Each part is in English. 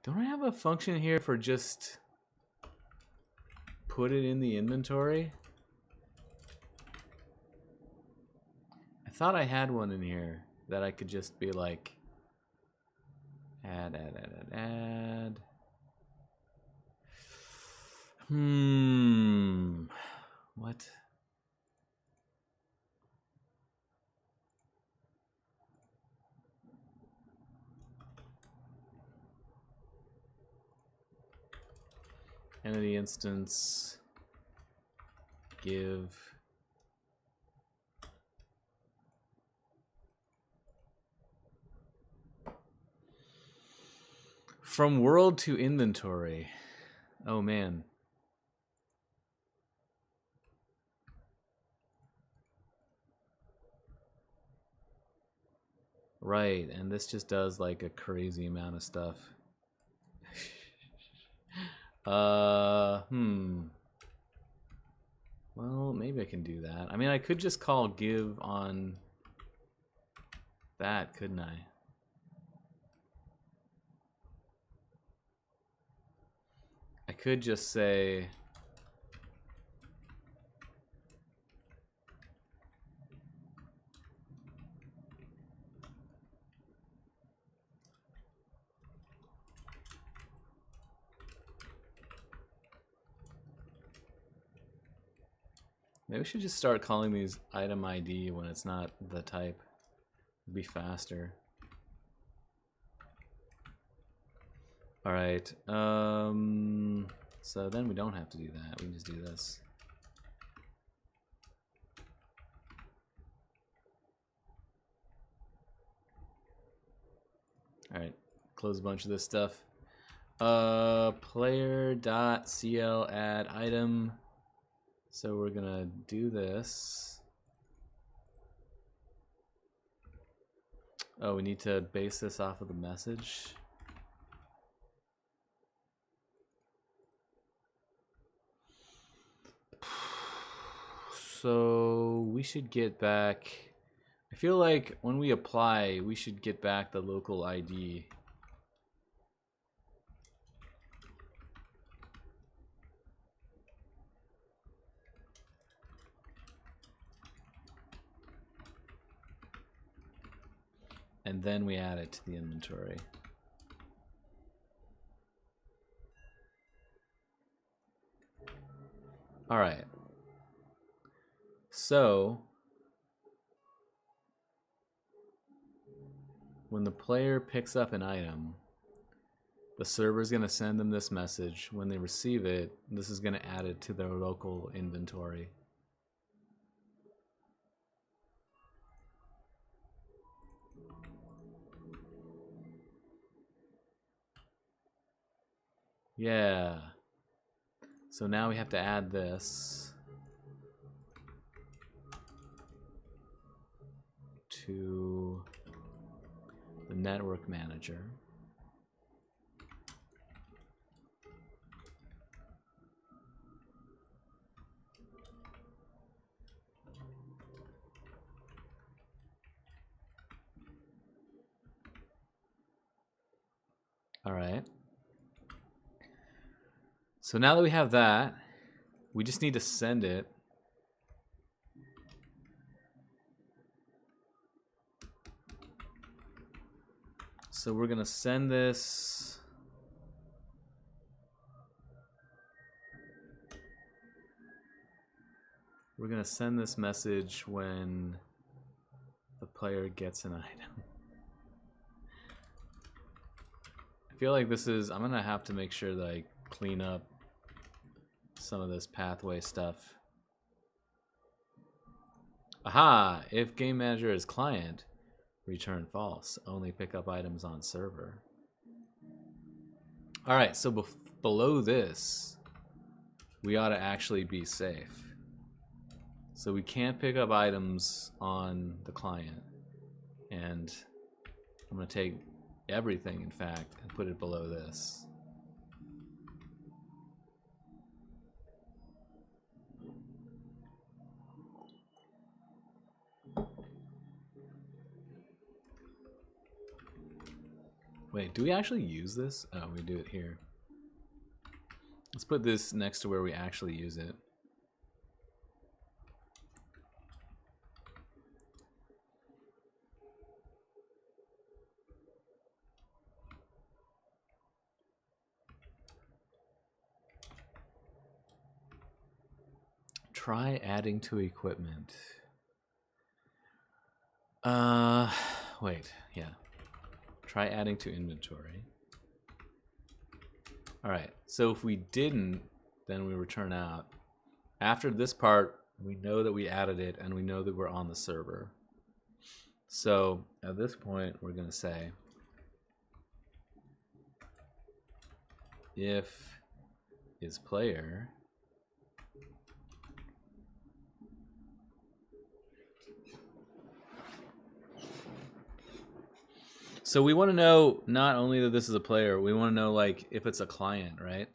Don't I have a function here for just put it in the inventory? I thought I had one in here that I could just be like add. What? Entity instance give from world to inventory. Oh man. Right, and this just does like a crazy amount of stuff. Well, maybe I can do that. I mean, I could just call give on that, couldn't I? I could just say maybe we should just start calling these item ID when it's not the type. It'd be faster. All right. So then we don't have to do that. We can just do this. All right. Close a bunch of this stuff. Player.cl add item. So we're gonna do this. Oh, we need to base this off of the message. So we should get back. I feel like when we apply, we should get back the local ID. And then we add it to the inventory. All right. So when the player picks up an item, the server is going to send them this message. When they receive it, this is going to add it to their local inventory. Yeah. So now we have to add this to the network manager. All right. So now that we have that, we just need to send it. So we're going to send this. We're going to send this message when the player gets an item. I feel like this is, I'm going to have to make sure that I clean up some of this pathway stuff. Aha! If game manager is client, return false. Only pick up items on server. All right, so below this, we ought to actually be safe. So we can't pick up items on the client. And I'm going to take everything, in fact, and put it below this. Wait, do we actually use this? Oh, we do it here. Let's put this next to where we actually use it. Try adding to equipment. Wait, yeah. Try adding to inventory. All right, so if we didn't, then we return out. After this part, we know that we added it and we know that we're on the server. So at this point, we're gonna say if is player So we want to know not only that this is a player, we want to know like if it's a client, right?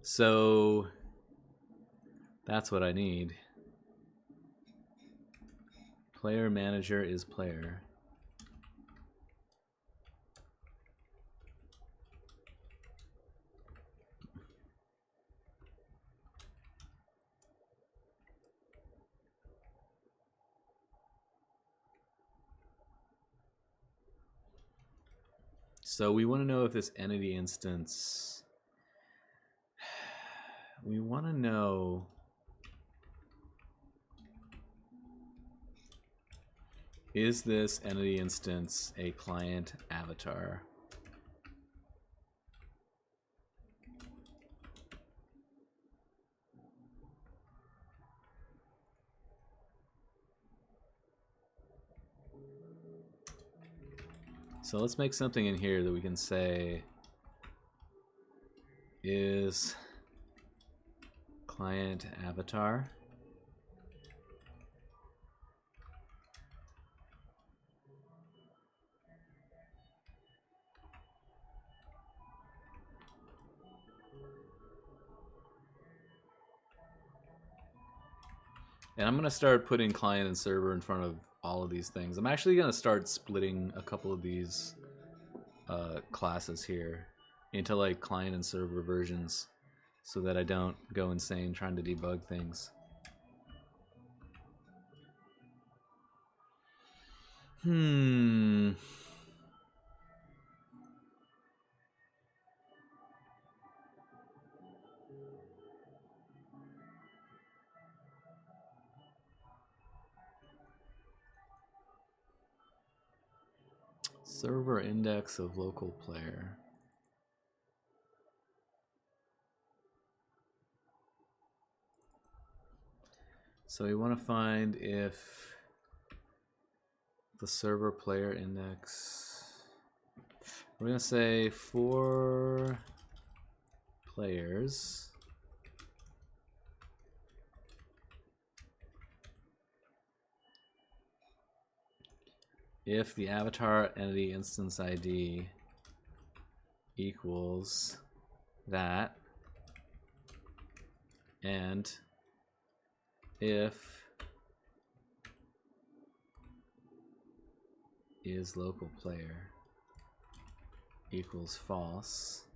So that's what I need. Player manager is player. So we want to know if this entity instance, we want to know is this entity instance a client avatar? So let's make something in here that we can say is client avatar. And I'm going to start putting client and server in front of all of these things. I'm actually going to start splitting a couple of these classes here into like client and server versions so that I don't go insane trying to debug things. Server index of local player. So we want to find if the server player index, we're going to say for players, if the avatar entity instance ID equals that, and if is local player equals false,